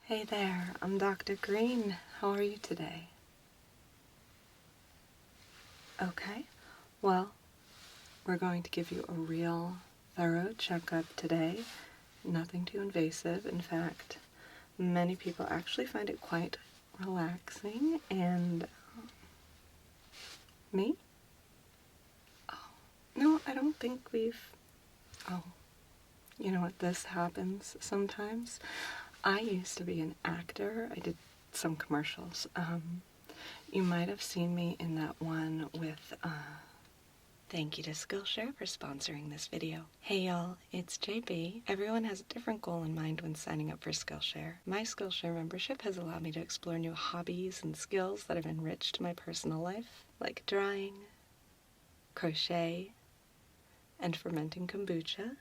Hey there, I'm Dr. Green. How are you today? Okay, well, we're going to give you a real thorough checkup today. Nothing too invasive. In fact, many people actually find it quite relaxing, and me? Oh, no, I don't think oh, you know what, this happens sometimes. I used to be an actor. I did some commercials. You might have seen me in that one with, thank you to Skillshare for sponsoring this video. Hey y'all, it's JB. Everyone has a different goal in mind when signing up for Skillshare. My Skillshare membership has allowed me to explore new hobbies and skills that have enriched my personal life, like drawing, crochet, and fermenting kombucha,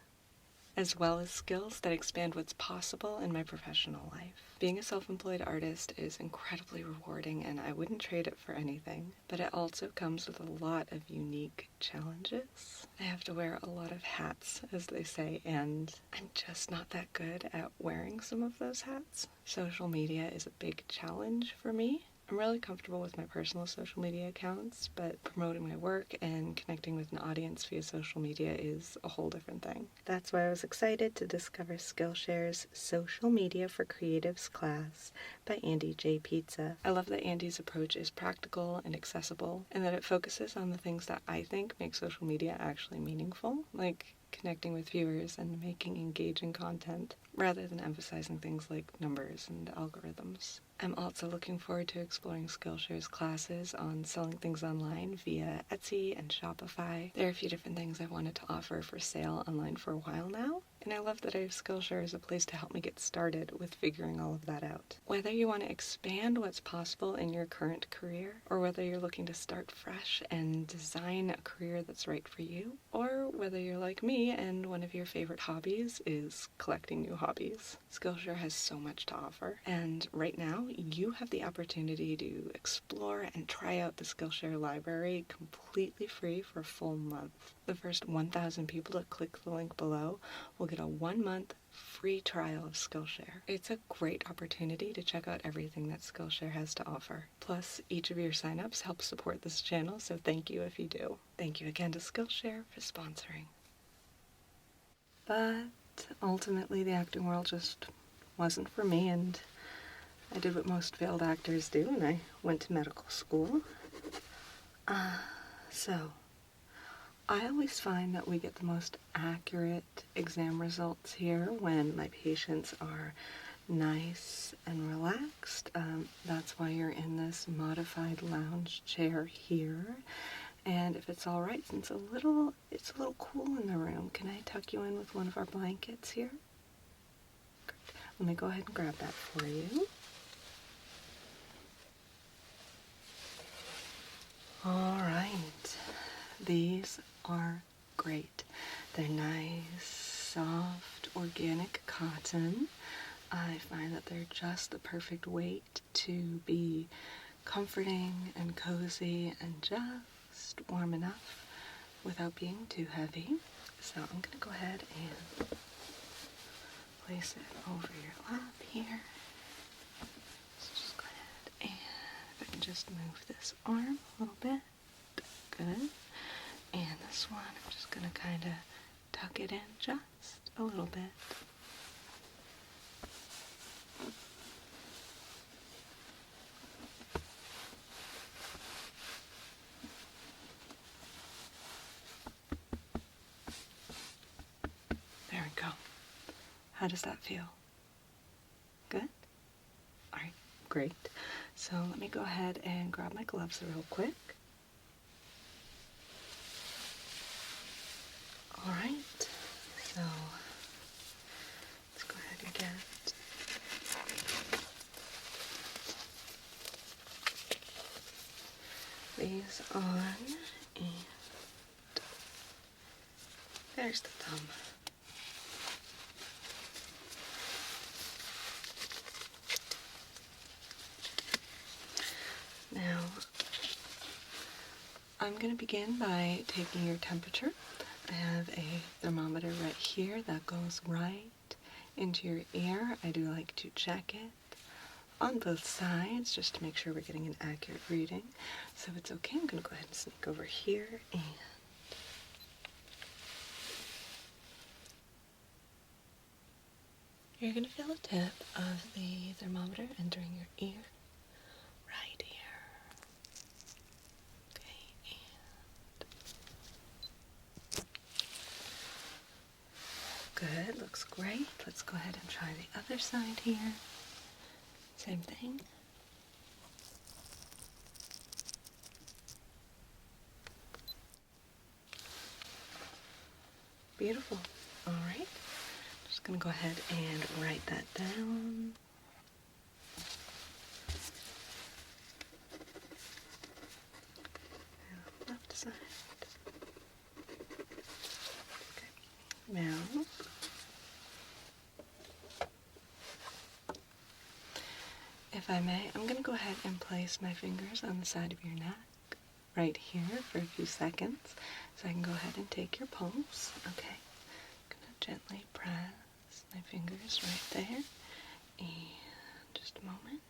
as well as skills that expand what's possible in my professional life. Being a self-employed artist is incredibly rewarding, and I wouldn't trade it for anything, but it also comes with a lot of unique challenges. I have to wear a lot of hats, as they say, and I'm just not that good at wearing some of those hats. Social media is a big challenge for me. I'm really comfortable with my personal social media accounts, but promoting my work and connecting with an audience via social media is a whole different thing. That's why I was excited to discover Skillshare's Social Media for Creatives class by Andy J. Pizza. I love that Andy's approach is practical and accessible, and that it focuses on the things that I think make social media actually meaningful, like connecting with viewers and making engaging content, rather than emphasizing things like numbers and algorithms. I'm also looking forward to exploring Skillshare's classes on selling things online via Etsy and Shopify. There are a few different things I've wanted to offer for sale online for a while now, and I love that I have Skillshare as a place to help me get started with figuring all of that out. Whether you want to expand what's possible in your current career, or whether you're looking to start fresh and design a career that's right for you, or whether you're like me and one of your favorite hobbies is collecting new hobbies, Skillshare has so much to offer. And right now, you have the opportunity to explore and try out the Skillshare library completely free for a full month. The first 1,000 people to click the link below will get a 1-month free trial of Skillshare. It's a great opportunity to check out everything that Skillshare has to offer. Plus, each of your signups helps support this channel, so thank you if you do. Thank you again to Skillshare for sponsoring. But ultimately, the acting world just wasn't for me, and I did what most failed actors do, and I went to medical school. So, I always find that we get the most accurate exam results here when my patients are nice and relaxed. That's why you're in this modified lounge chair here. And if it's all right, since it's a little cool in the room, can I tuck you in with one of our blankets here? Good. Let me go ahead and grab that for you. All right, these are great. They're nice, soft, organic cotton. I find that they're just the perfect weight to be comforting and cozy and just warm enough without being too heavy. So I'm going to go ahead and place it over your lap here. So just go ahead and if I can just move this arm a little bit. Good. And this one, I'm just going to kind of tuck it in just a little bit. There we go. How does that feel? Good? Alright, great. So let me go ahead and grab my gloves real quick. Alright, so let's go ahead and get these on, and there's the thumb. Now, I'm going to begin by taking your temperature. I have a thermometer right here that goes right into your ear. I do like to check it on both sides just to make sure we're getting an accurate reading. So if it's okay, I'm going to go ahead and sneak over here and you're going to feel the tip of the thermometer entering your ear right here. Okay, and good, looks great. Let's go ahead and try the other side here. Same thing. Beautiful. All right. Just going to go ahead and write that down. Left side. Okay. Now, if I may, I'm going to go ahead and place my fingers on the side of your neck, right here for a few seconds, so I can go ahead and take your pulse. Okay. I'm going to gently press my fingers right there, and just a moment.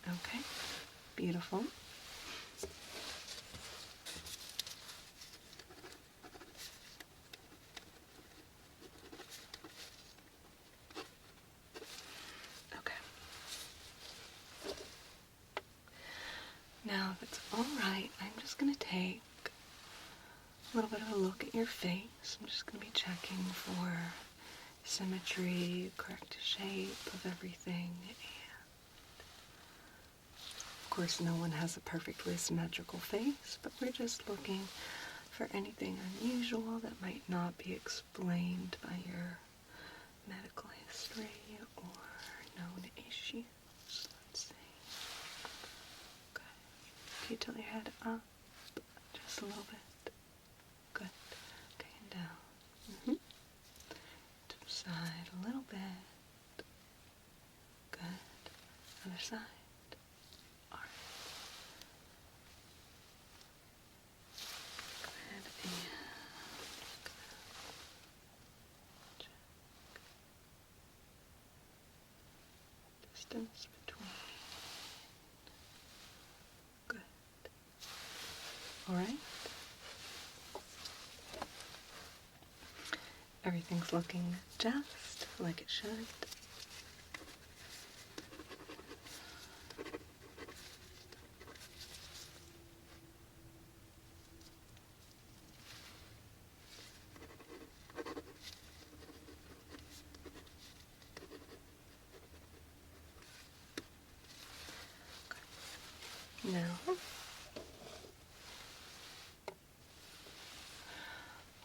Okay, beautiful. Okay. Now, if it's all right, I'm just going to take a little bit of a look at your face. I'm just going to be checking for symmetry, correct shape of everything. And of course, no one has a perfectly symmetrical face, but we're just looking for anything unusual that might not be explained by your medical history or known issues. Let's see. Okay. Can you tilt your head up just a little bit? Good. Okay, and down. To the side a little bit. Good. Other side. All right. Go ahead and check distance between. Good. All right. Everything's looking just like it should. Now, what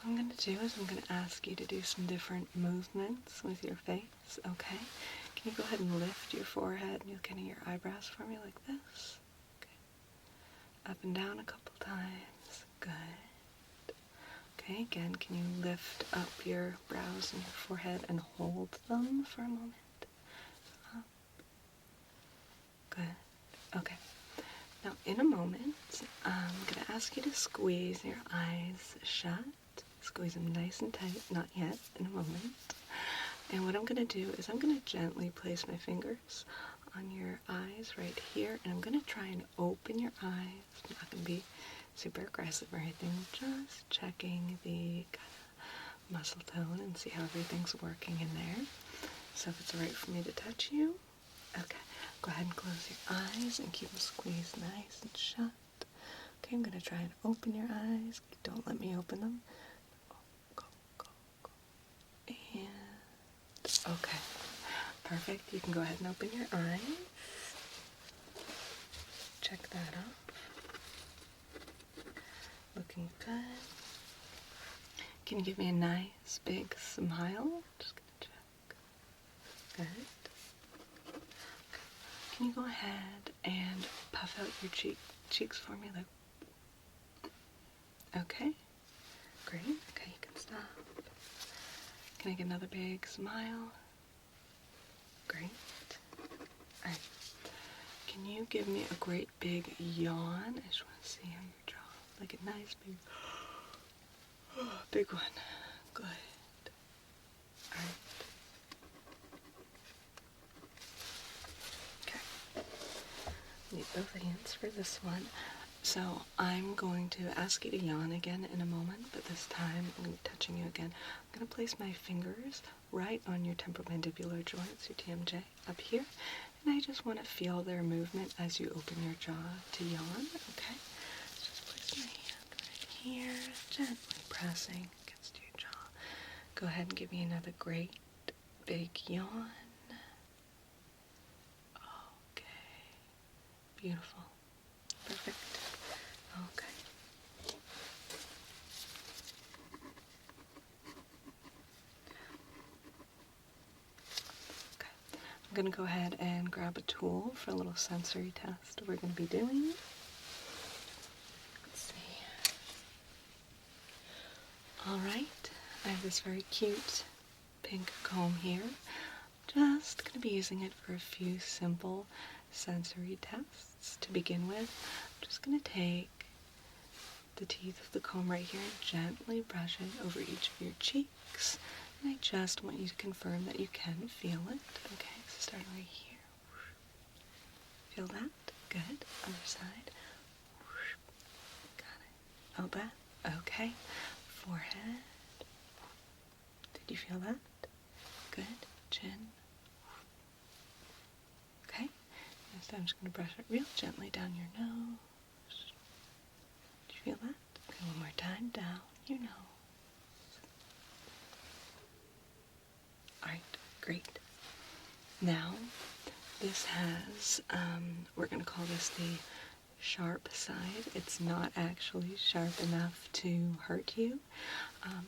I'm going to do is I'm going to ask you to do some different movements with your face, okay? Can you go ahead and lift your forehead and kind of your eyebrows for me like this? Okay. Up and down a couple times. Good. Okay, again, can you lift up your brows and your forehead and hold them for a moment? Up. Good. Okay. Now, in a moment, I'm going to ask you to squeeze your eyes shut. Squeeze them nice and tight. Not yet. In a moment. And what I'm going to do is I'm going to gently place my fingers on your eyes right here, and I'm going to try and open your eyes. I'm not going to be super aggressive or anything. Just checking the kind of muscle tone and see how everything's working in there. So if it's alright for me to touch you, okay. Go ahead and close your eyes and keep them squeezed nice and shut. Okay, I'm going to try and open your eyes. Don't let me open them. Go. And, okay. Perfect. You can go ahead and open your eyes. Check that out. Looking good. Can you give me a nice big smile? Just going to check. Good. Can you go ahead and puff out your cheeks for me? Like, okay, great. Okay, you can stop. Can I get another big smile? Great. can you give me a great big yawn? I just want to see on your jaw. Like a nice big one. Good. Alright. Okay. Need both hands for this one. So I'm going to ask you to yawn again in a moment, but this time I'm going to be touching you again. I'm going to place my fingers right on your temporomandibular joints, your TMJ, up here, and I just want to feel their movement as you open your jaw to yawn, okay? Just place my hand right here, gently pressing against your jaw. Go ahead and give me another great big yawn. Okay. Beautiful. Perfect. Okay. I'm going to go ahead and grab a tool for a little sensory test we're going to be doing. Let's see. Alright, I have this very cute pink comb here. Just going to be using it for a few simple sensory tests to begin with. I'm just going to take the teeth of the comb right here and gently brush it over each of your cheeks. And I just want you to confirm that you can feel it. Okay, so starting right here. Feel that? Good. Other side. Got it. Elbow. Okay. Forehead. Did you feel that? Good. Chin. Okay. Next I'm just going to brush it real gently down your nose. Did you feel that? Okay, one more time. Down your nose. Alright, great. Now, this has, we're going to call this the sharp side. It's not actually sharp enough to hurt you.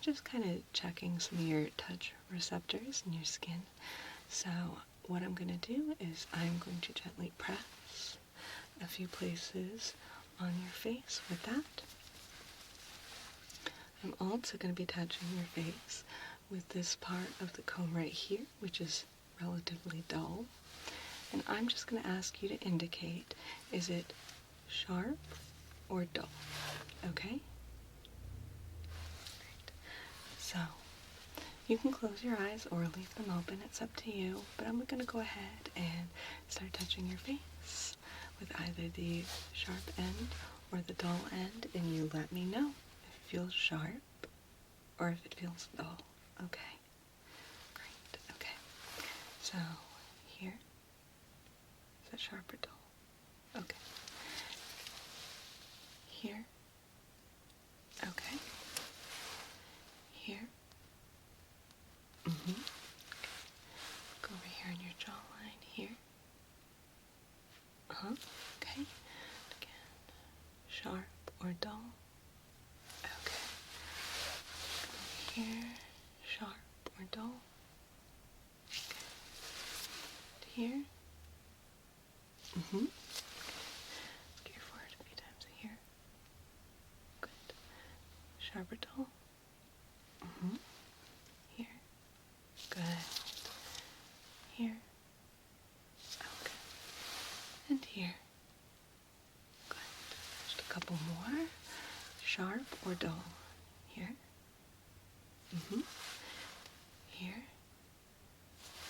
Just kind of checking some of your touch receptors in your skin. So what I'm going to do is I'm going to gently press a few places on your face with that. I'm also going to be touching your face with this part of the comb right here, which is relatively dull. And I'm just going to ask you to indicate, is it sharp or dull? Okay? Great. So, you can close your eyes or leave them open, it's up to you, but I'm going to go ahead and start touching your face with either the sharp end or the dull end, and you let me know if it feels sharp or if it feels dull. Okay, great, okay. So, here, is that sharp or dull? Okay. Here, okay. Here, okay. Go over here on your jawline, here. Okay. Again, sharp or dull? Okay. Over here, sharp or dull? Okay. Here. Get your forehead a few times here. Good. Sharp or dull? Here. Good. Here. Okay. And here. Good. Just a couple more. Sharp or dull? Here. Here.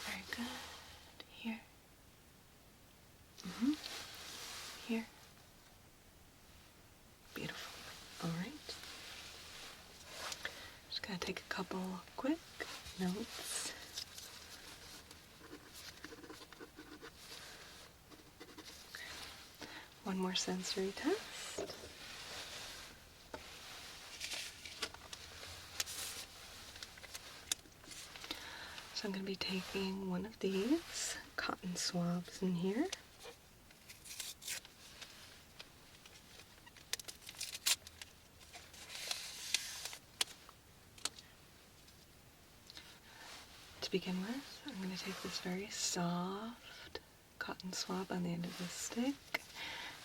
Very good. Here. Here. Beautiful. Alright. Just gotta take a couple quick notes. Okay. One more sensory test. So I'm going to be taking one of these cotton swabs in here. To begin with, I'm going to take this very soft cotton swab on the end of this stick,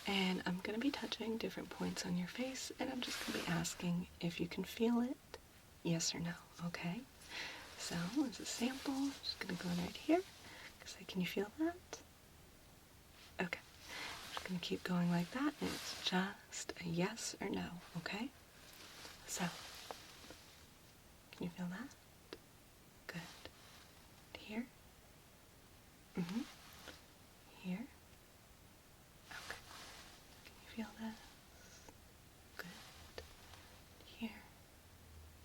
and I'm going to be touching different points on your face, and I'm just going to be asking if you can feel it, yes or no, okay? So, as a sample, I'm just going to go in right here. Say, can you feel that? Okay. going to keep going like that, and it's just a yes or no, okay? So, can you feel that? Good. Here? Mm-hmm. Here? Okay. Can you feel this? Good. Here?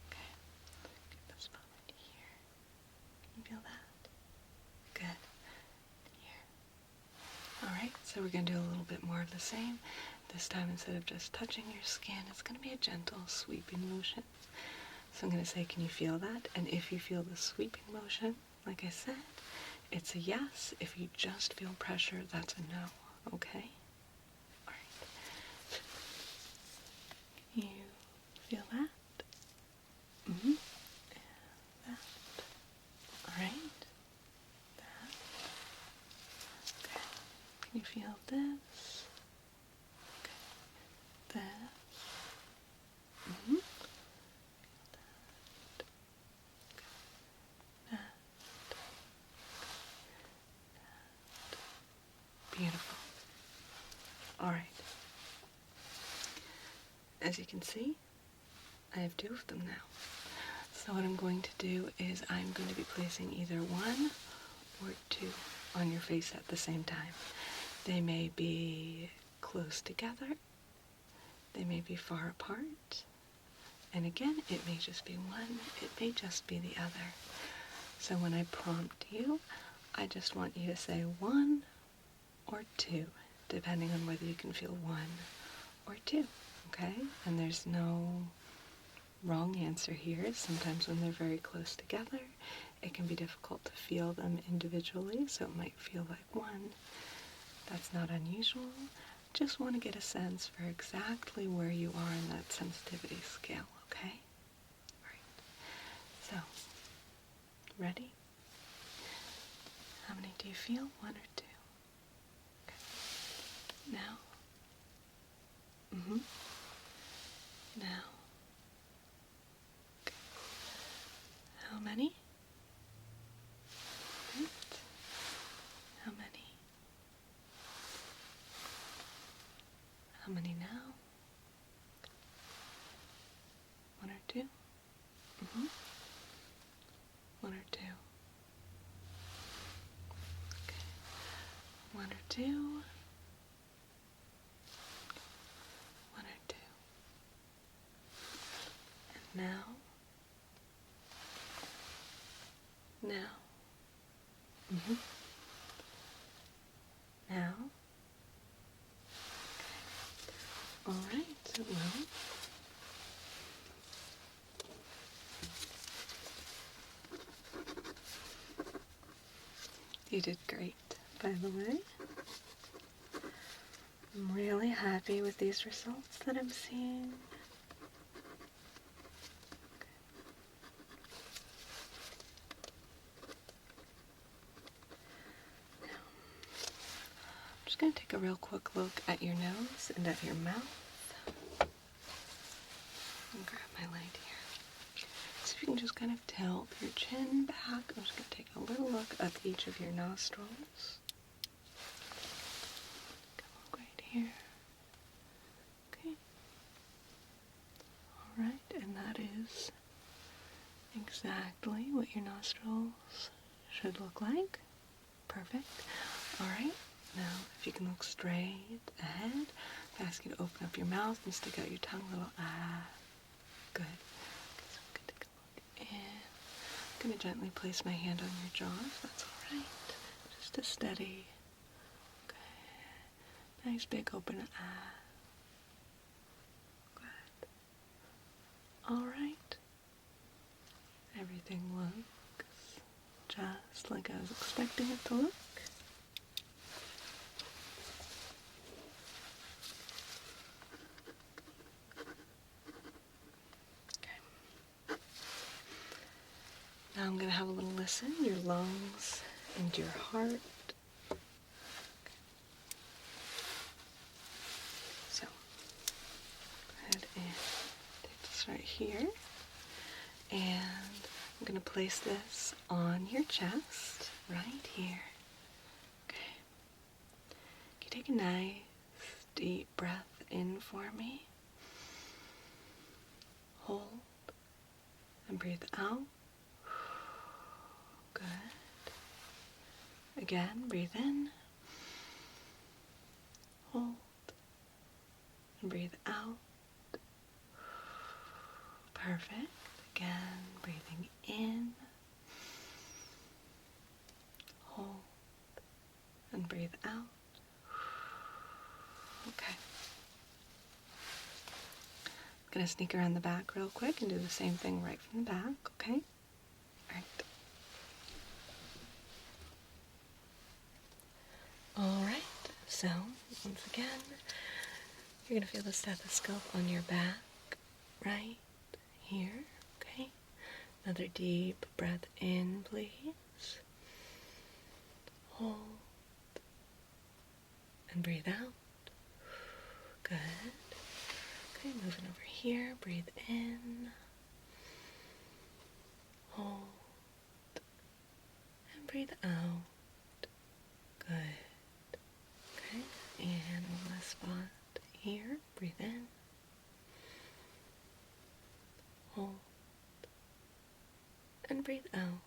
Okay. Get this spot right here. Can you feel that? Good. Here. Alright, so we're going to do a little bit more of the same. This time, instead of just touching your skin, it's going to be a gentle sweeping motion. So I'm going to say, can you feel that? And if you feel the sweeping motion, like I said, it's a yes. If you just feel pressure, that's a no. Okay? Alright. Can you feel that? Mm-hmm. That. Alright. That. Okay. Can you feel this? Okay. This. Mm-hmm. Beautiful. Alright. As you can see, I have two of them now. So what I'm going to do is I'm going to be placing either one or two on your face at the same time. They may be close together. They may be far apart. And again, it may just be one. It may just be the other. So when I prompt you, I just want you to say one or two, depending on whether you can feel one or two, okay? And there's no wrong answer here. Sometimes when they're very close together, it can be difficult to feel them individually, so it might feel like one. That's not unusual. Just want to get a sense for exactly where you are in that sensitivity scale, okay? All right. So, ready? How many do you feel? One or two? Now. Mm-hmm. Now. Okay. How many? Right. How many? How many now? One or two? Mm-hmm. One or two? Okay. One or two? One or two? And now? Now? Mm-hmm. Now? Okay. All right, well, you did great, by the way. I'm really happy with these results that I'm seeing. I'm just going to take a real quick look at your nose and at your mouth. And grab my light here. So if you can just kind of tilt your chin back. I'm just going to take a little look at each of your nostrils. Come right here. Okay. Alright, and that is exactly what your nostrils should look like. Perfect. Alright, now if you can look straight ahead, I ask you to open up your mouth and stick out your tongue a little. Good. Okay, so I'm going to take a look in. I'm going to gently place my hand on your jaw, if that's alright. Just a steady. Okay. Nice big open. Good. Alright. Everything looks just like I was expecting it to look. Now I'm going to have a little listen, your lungs and your heart. Okay. So, go ahead and take this right here. And I'm going to place this on your chest, right here. Okay. You take a nice deep breath in for me. Hold and breathe out. Good. Again, breathe in. Hold and breathe out. Perfect. Again, breathing in. Hold and breathe out. Okay. I'm going to sneak around the back real quick and do the same thing right from the back, okay? Alright. Alright, so once again, you're going to feel the stethoscope on your back, right here, okay? Another deep breath in, please. Hold and breathe out. Good. Okay, moving over here, breathe in. Hold and breathe out. Good. Okay, and one last spot here, breathe in. Hold and breathe out.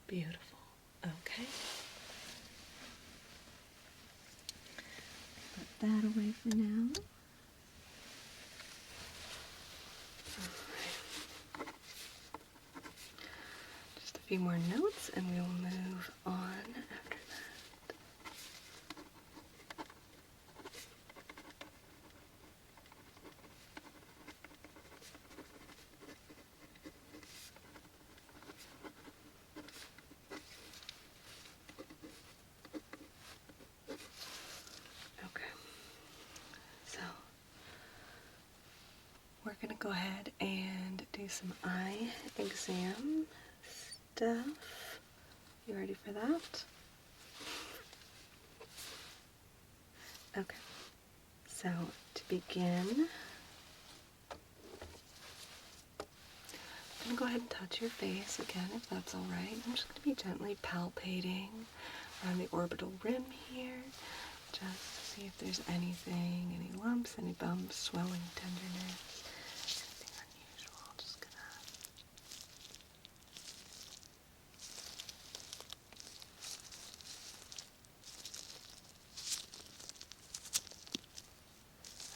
Beautiful. Okay. Put that away for now. Alright. Just a few more notes and we will move on after that. We're going to go ahead and do some eye exam stuff. You ready for that? Okay. So, to begin, I'm going to go ahead and touch your face again, if that's alright. I'm just going to be gently palpating around the orbital rim here, just to see if there's anything, any lumps, any bumps, swelling, tenderness, anything unusual. Just gonna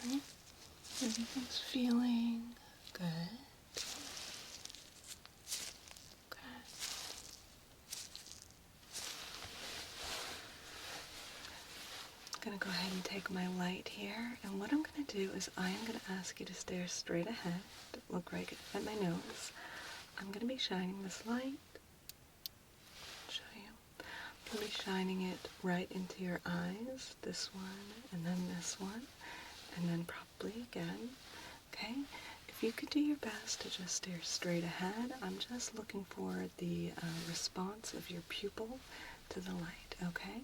right. Everything's feeling good. I'm going to go ahead and take my light here, and what I'm going to do is I am going to ask you to stare straight ahead, look right at my nose. I'm going to be shining this light. Show you. I'm going to be shining it right into your eyes, this one, and then this one, and then probably again. Okay? If you could do your best to just stare straight ahead, I'm just looking for the response of your pupil to the light, okay?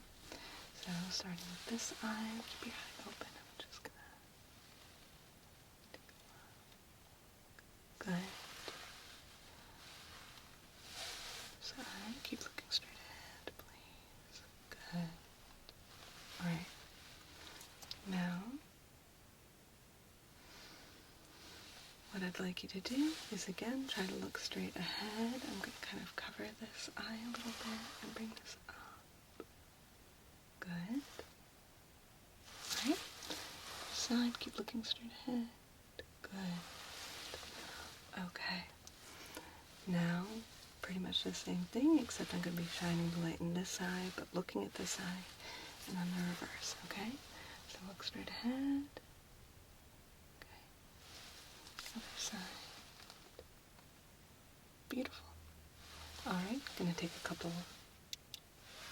So starting with this eye, keep your eye open. I'm just gonna take a look. Good. This eye, keep looking straight ahead, please. Good. Alright. Now, what I'd like you to do is again try to look straight ahead. I'm going to kind of cover this eye a little bit and bring this up. Good. Alright. Side, keep looking straight ahead. Good. Okay. Now, pretty much the same thing, except I'm going to be shining the light in this eye, but looking at this eye, and then the reverse, okay? So look straight ahead. Okay. Other side. Beautiful. Alright, going to take a couple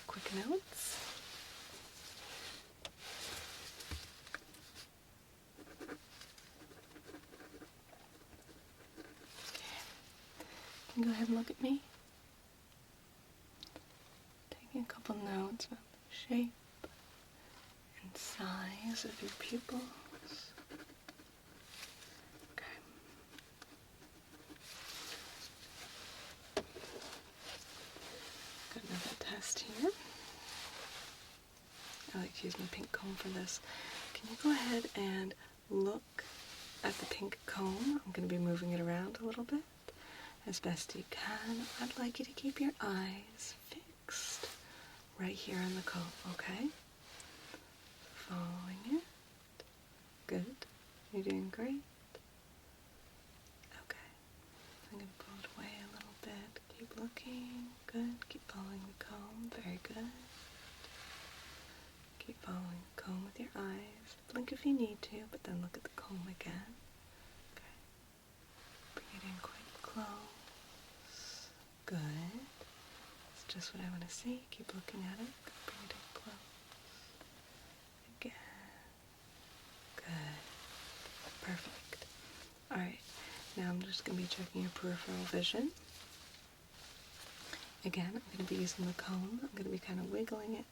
quick notes. Go ahead and look at me. Taking a couple notes about the shape and size of your pupils. Okay. Got another test here. I'd like you use my pink comb for this. Can you go ahead and look at the pink comb? I'm going to be moving it around a little bit as best you can. I'd like you to keep your eyes fixed right here on the comb, okay? Following it. Good. You're doing great. Okay. I'm going to pull it away a little bit. Keep looking. Good. Keep following the comb. Very good. Keep following the comb with your eyes. Blink if you need to, but then look at the comb again. Okay. Bring it in quite close. Good. That's just what I want to see. Keep looking at it. Bring it in close. Again. Good. Perfect. Alright. Now I'm just going to be checking your peripheral vision. Again, I'm going to be using the comb. I'm going to be kind of wiggling it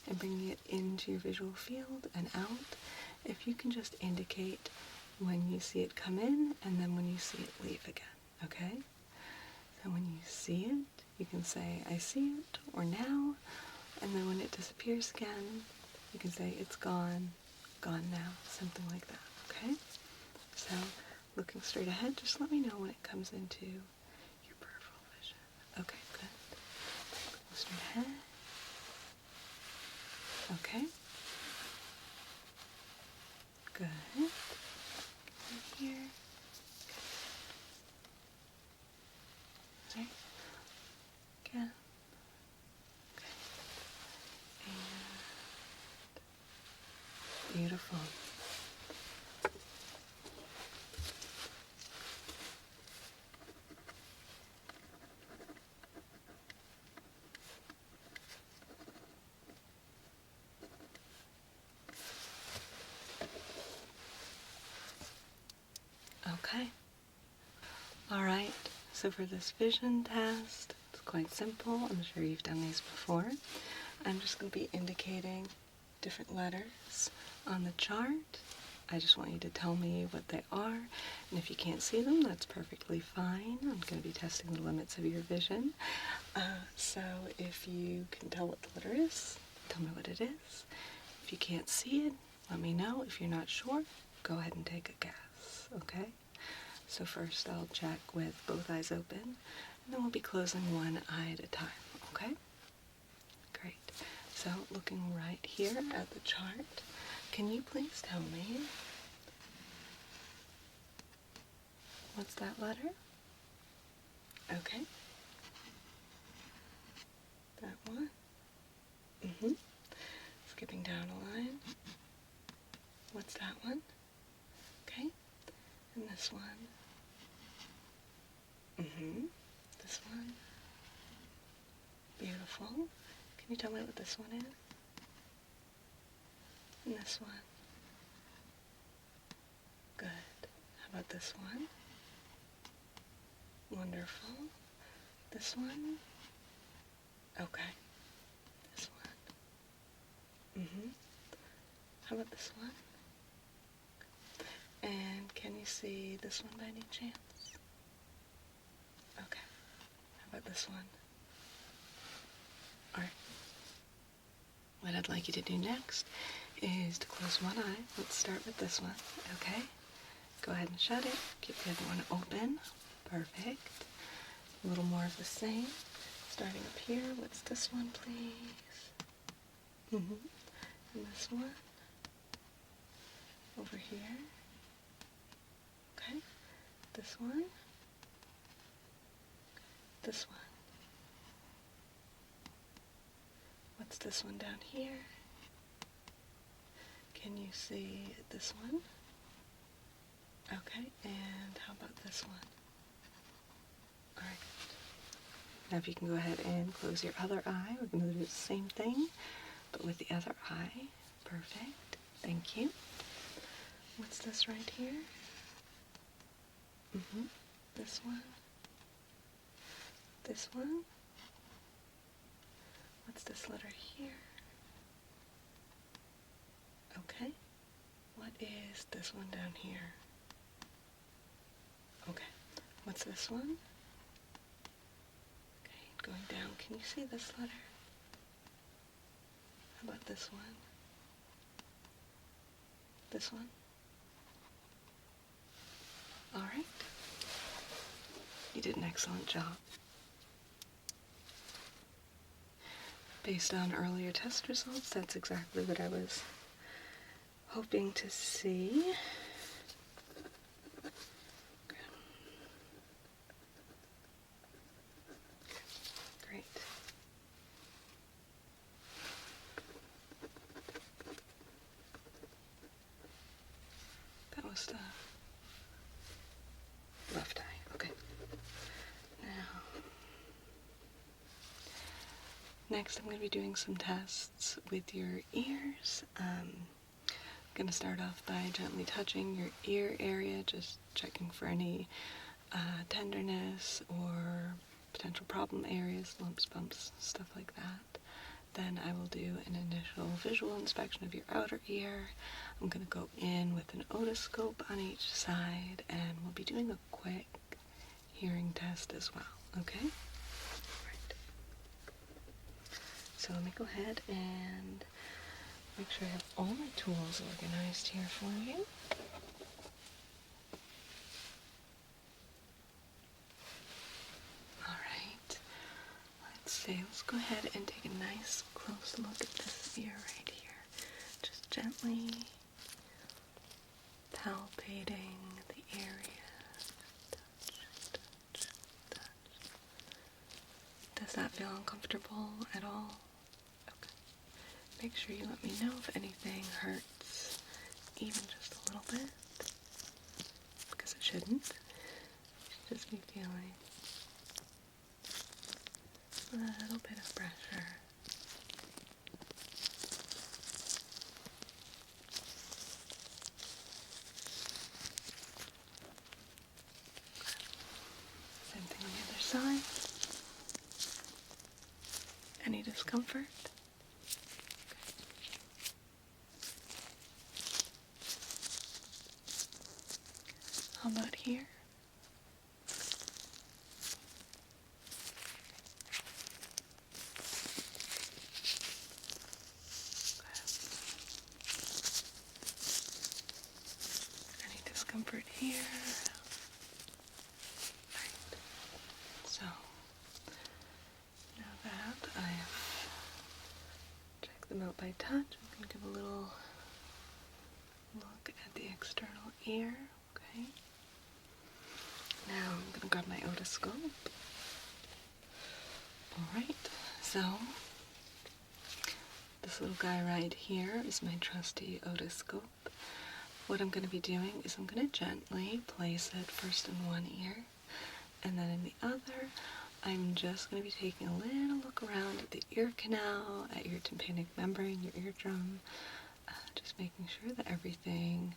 and bringing it into your visual field and out. If you can just indicate when you see it come in and then when you see it leave again, okay? So when you see it, you can say, I see it, or now, and then when it disappears again, you can say, it's gone, gone now, something like that, okay? So, looking straight ahead, just let me know when it comes into your peripheral vision. Okay, good. Go straight ahead. Okay. Good. Right here. Good. Right. Again. Okay. And beautiful. Okay. Alright, so for this vision test, it's quite simple. I'm sure you've done these before. I'm just going to be indicating different letters on the chart. I just want you to tell me what they are, and if you can't see them, that's perfectly fine. I'm going to be testing the limits of your vision. So if you can tell what the letter is, tell me what it is. If you can't see it, let me know. If you're not sure, go ahead and take a guess, okay? So first I'll check with both eyes open, and then we'll be closing one eye at a time, okay? Great. So looking right here at the chart, can you please tell me, what's that letter? Okay. That one. Skipping down a line. What's that one? Okay. And this one. This one. Beautiful. Can you tell me what this one is? And this one. Good. How about this one? Wonderful. This one? Okay. This one. How about this one? And can you see this one by any chance? Okay. How about this one? Alright. What I'd like you to do next is to close one eye. Let's start with this one, okay? Go ahead and shut it. Keep the other one open. Perfect. A little more of the same. Starting up here, what's this one, please? And this one. Over here. Okay. This one. This one. What's this one down here? Can you see this one? Okay, and how about this one? Alright. Now if you can go ahead and close your other eye, we're going to do the same thing, but with the other eye. Perfect. Thank you. What's this right here? This one. This one. What's this letter here? Okay. What is this one down here? Okay. What's this one? Okay, going down. Can you see this letter? How about this one? This one? Alright. You did an excellent job. Based on earlier test results, that's exactly what I was hoping to see. Great. That was the left eye. Okay. Next, I'm going to be doing some tests with your ears. I'm going to start off by gently touching your ear area, just checking for any tenderness or potential problem areas, lumps, bumps, stuff like that. Then I will do an initial visual inspection of your outer ear. I'm going to go in with an otoscope on each side, and we'll be doing a quick hearing test as well, okay? So let me go ahead and make sure I have all my tools organized here for you. Alright, let's go ahead and take a nice close look at this ear right here. Just gently palpating the area. Touch, touch, touch. Does that feel uncomfortable at all? Make sure you let me know if anything hurts, even just a little bit, because it shouldn't. You should just be feeling a little bit of pressure. Same thing on the other side. Any discomfort? How about here? Any discomfort here? Right. So, now that I've checked them out by touch, I'm going to give a little look at the external ear, okay? Now I'm going to grab my otoscope. Alright, so this little guy right here is my trusty otoscope. What I'm going to be doing is I'm going to gently place it first in one ear, and then in the other, I'm just going to be taking a little look around at the ear canal, at your tympanic membrane, your eardrum, just making sure that everything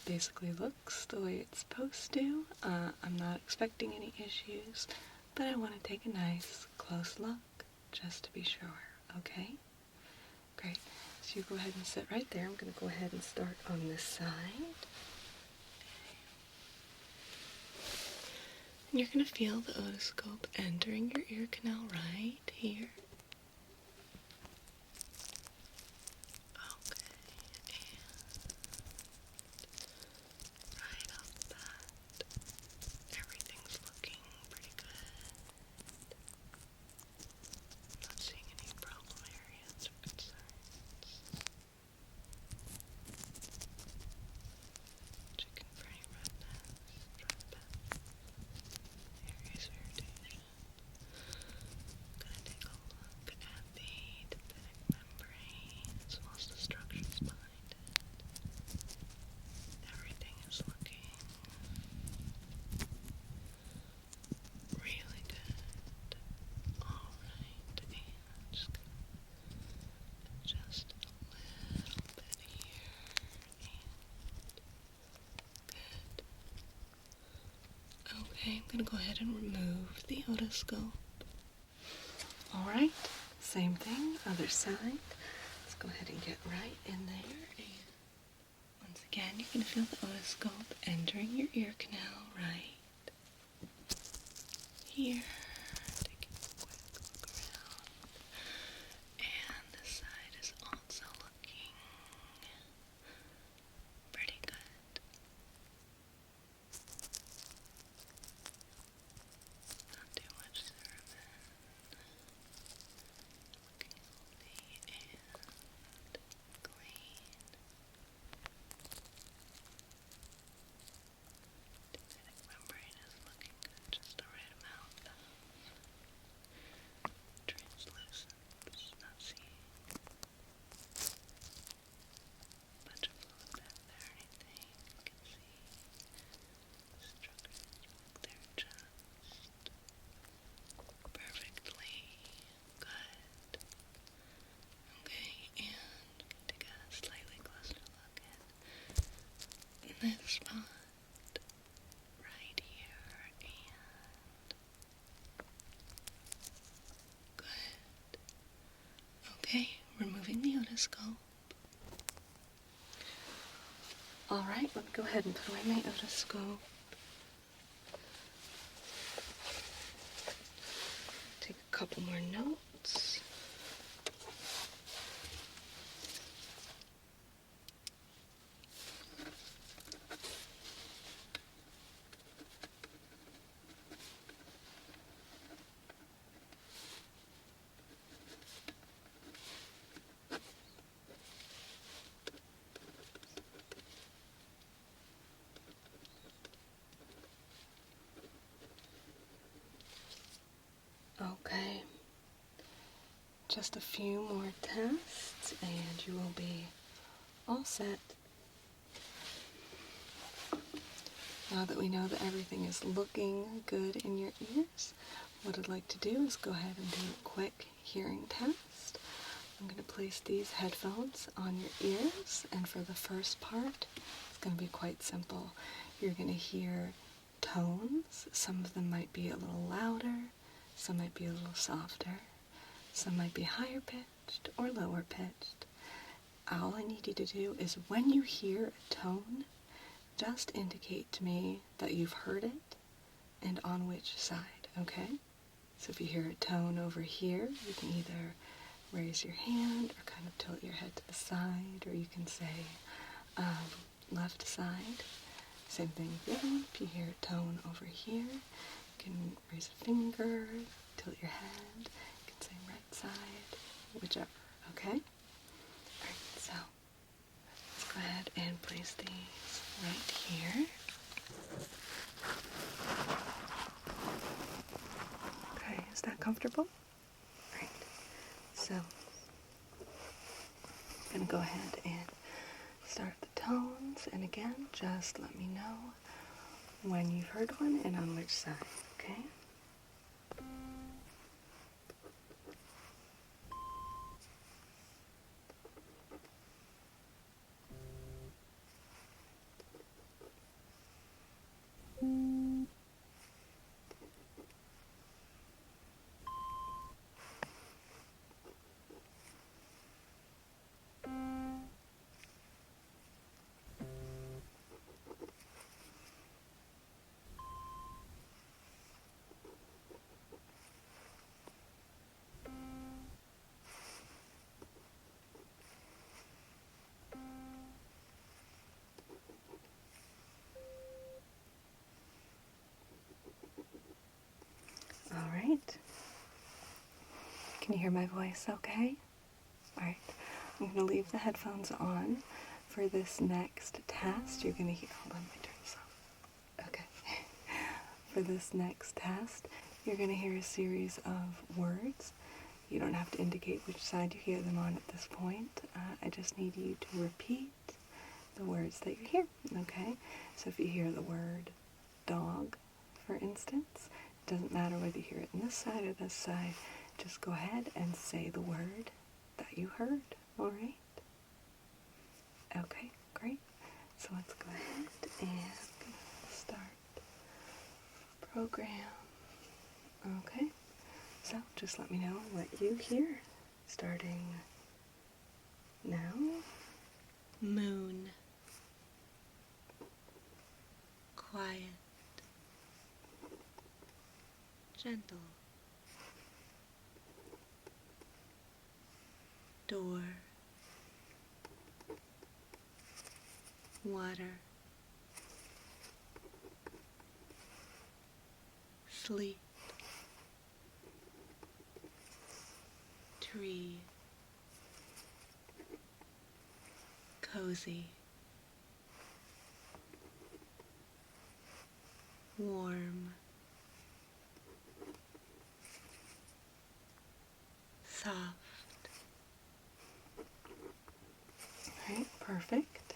basically looks the way it's supposed to. I'm not expecting any issues, but I want to take a nice close look just to be sure, okay? Great. So you go ahead and sit right there. I'm going to go ahead and start on this side. And you're going to feel the otoscope entering your ear canal right here. Okay, I'm going to go ahead and remove the otoscope. Alright, same thing, other side. Let's go ahead and get right in there. And once again, you're going to feel the otoscope entering your ear canal right here. Take a quick look around. And this side is also looking Okay, removing the otoscope. Alright, let me go ahead and put away my otoscope. Take a couple more notes. Okay, just a few more tests and you will be all set. Now that we know that everything is looking good in your ears, what I'd like to do is go ahead and do a quick hearing test. I'm going to place these headphones on your ears, and for the first part, it's going to be quite simple. You're going to hear tones. Some of them might be a little louder, some might be a little softer, some might be higher pitched or lower pitched. All I need you to do is when you hear a tone, just indicate to me that you've heard it and on which side, okay? So if you hear a tone over here, you can either raise your hand or kind of tilt your head to the side, or you can say left side. Same thing with the other one. If you hear a tone over here, you can raise a finger, tilt your head, you can say right side, whichever, okay? Alright, so let's go ahead and place these right here. Okay, is that comfortable? Alright, so I'm going to go ahead and start the tones, and again, just let me know when you've heard one and on which side, okay? Alright. Can you hear my voice okay? Alright. I'm going to leave the headphones on. For this next test, you're going to hear... Hold on, let me turn this off. Okay. For this next test, you're going to hear a series of words. You don't have to indicate which side you hear them on at this point. I just need you to repeat the words that you hear, okay? So if you hear the word dog, for instance, it doesn't matter whether you hear it on this side or this side, just go ahead and say the word that you heard, alright? Okay, great. So let's go ahead and start the program. Okay, so just let me know what you hear. Starting now. Moon. Quiet. Gentle. Door. Water. Sleep. Tree. Cozy. Warm. Soft. Alright, perfect.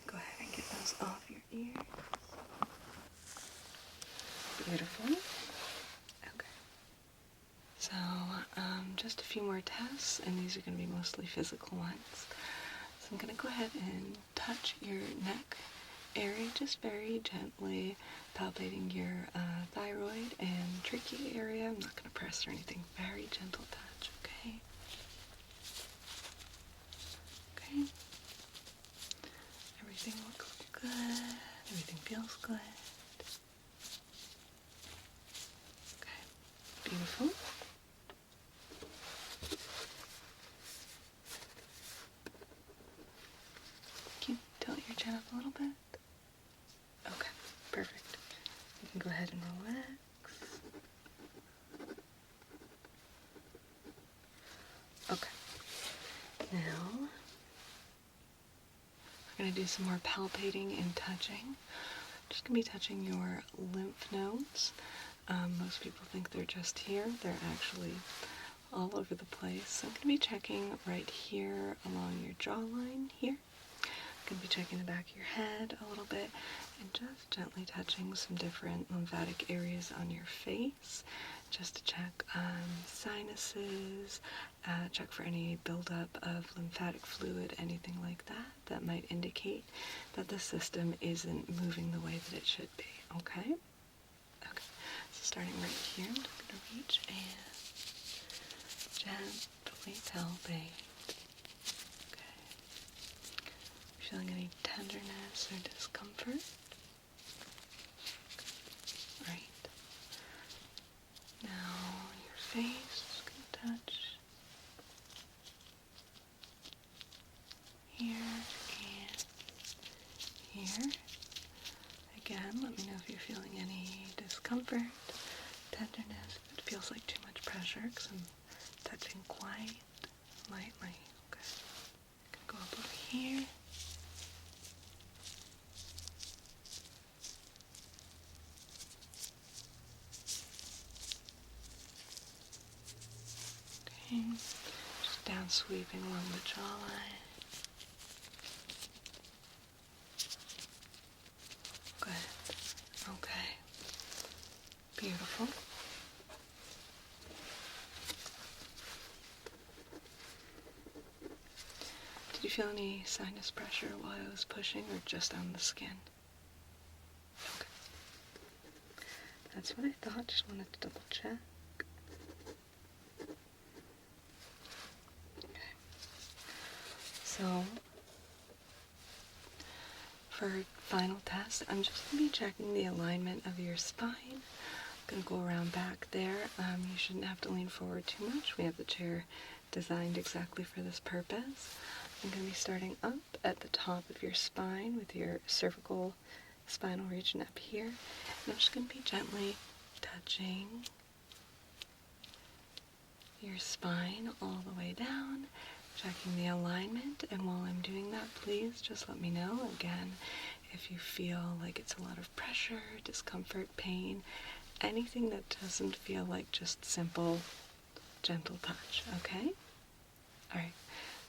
Go ahead and get those off your ears. Beautiful. Okay. So, just a few more tests, and these are going to be mostly physical ones. So I'm going to go ahead and touch your neck area just very gently, palpating your thyroid and trachea area. I'm not going to press or anything. Very gentle touch, okay? Okay. Everything looks good. Everything feels good. Okay. Beautiful. Can you tilt your chin up a little bit? Okay, perfect. You can go ahead and relax. Okay. Now, we're going to do some more palpating and touching. Just going to be touching your lymph nodes. Most people think they're just here. They're actually all over the place. So I'm going to be checking right here along your jawline here. I'm going to be checking the back of your head a little bit and just gently touching some different lymphatic areas on your face just to check sinuses, check for any buildup of lymphatic fluid, anything like that that might indicate that the system isn't moving the way that it should be, okay? Okay, so starting right here, I'm just going to reach and gently palpate. Okay. Feeling any tenderness or discomfort? Right. Now your face, just gonna touch here and here. Again, let me know if you're feeling any discomfort, tenderness, if it feels like too much pressure, because I'm touching quite lightly. Okay. Gonna go up over here. Okay. Just down sweeping along the jawline. Good. Okay. Beautiful. Did you feel any sinus pressure while I was pushing or just on the skin? Okay. That's what I thought. Just wanted to double check. Okay. So, for final test, I'm just going to be checking the alignment of your spine. I'm going to go around back there. You shouldn't have to lean forward too much. We have the chair designed exactly for this purpose. I'm going to be starting up at the top of your spine with your cervical spinal region up here. And I'm just going to be gently touching your spine all the way down, checking the alignment. And while I'm doing that, please just let me know, again, if you feel like it's a lot of pressure, discomfort, pain, anything that doesn't feel like just simple, gentle touch, okay? Alright,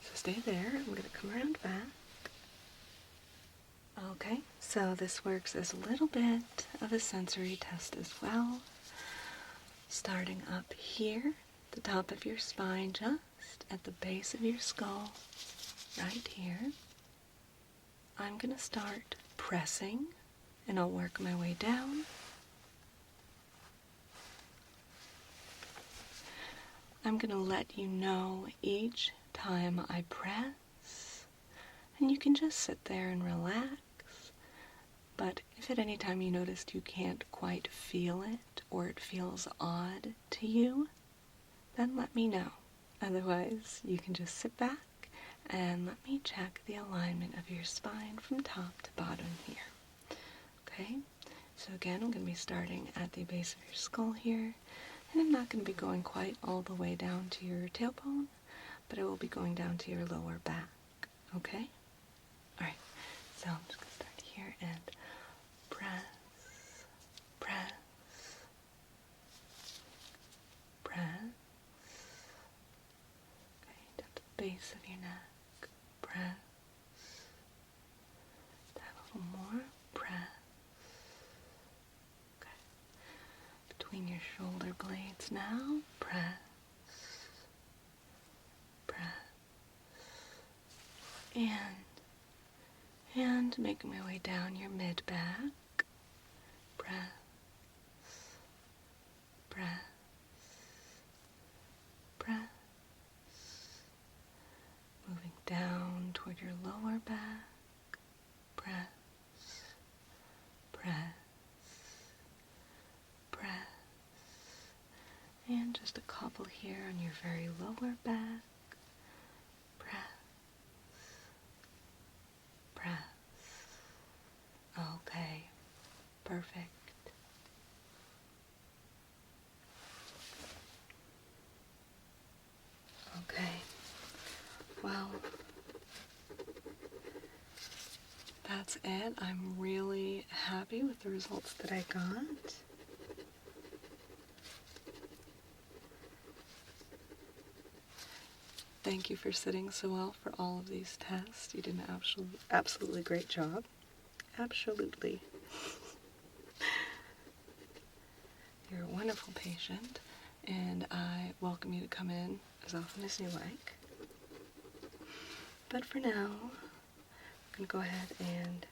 so stay there. I'm going to come around back. Okay, so this works as a little bit of a sensory test as well. Starting up here, the top of your spine, just at the base of your skull, right here. I'm going to start pressing, and I'll work my way down. I'm going to let you know each time I press, and you can just sit there and relax. But if at any time you noticed you can't quite feel it, or it feels odd to you, then let me know. Otherwise, you can just sit back and let me check the alignment of your spine from top to bottom here. Okay? So again, I'm going to be starting at the base of your skull here, and I'm not going to be going quite all the way down to your tailbone, but I will be going down to your lower back. Okay? Alright, so I'm just going to start here and press, press, press. Okay, down to the base of your neck. Press. Down a little more. Press. Okay. Between your shoulder blades now. Press. Press. And And making my way down your mid-back. Press, press, press. Moving down toward your lower back. Press, press, press. And just a couple here on your very lower back. Press, press. Okay, perfect. Okay, well, that's it. I'm really happy with the results that I got. Thank you for sitting so well for all of these tests. You did an absolutely great job. Absolutely. You're a wonderful patient, and I welcome you to come in as often as you like. But for now, I'm going to go ahead and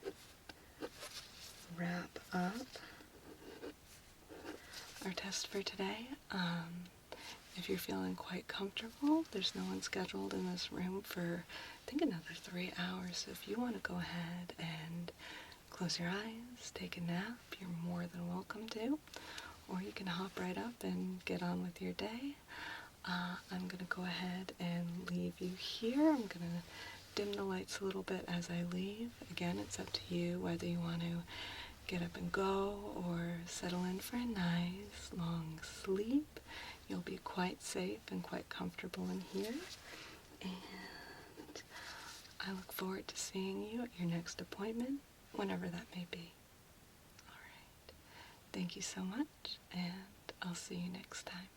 wrap up our test for today. If you're feeling quite comfortable, there's no one scheduled in this room for, I think, another 3 hours. So if you want to go ahead and close your eyes, take a nap, you're more than welcome to. Or you can hop right up and get on with your day. I'm going to go ahead and leave you here. I'm going to dim the lights a little bit as I leave. Again, it's up to you whether you want to get up and go or settle in for a nice long sleep. You'll be quite safe and quite comfortable in here. And I look forward to seeing you at your next appointment, whenever that may be. All right. Thank you so much, and I'll see you next time.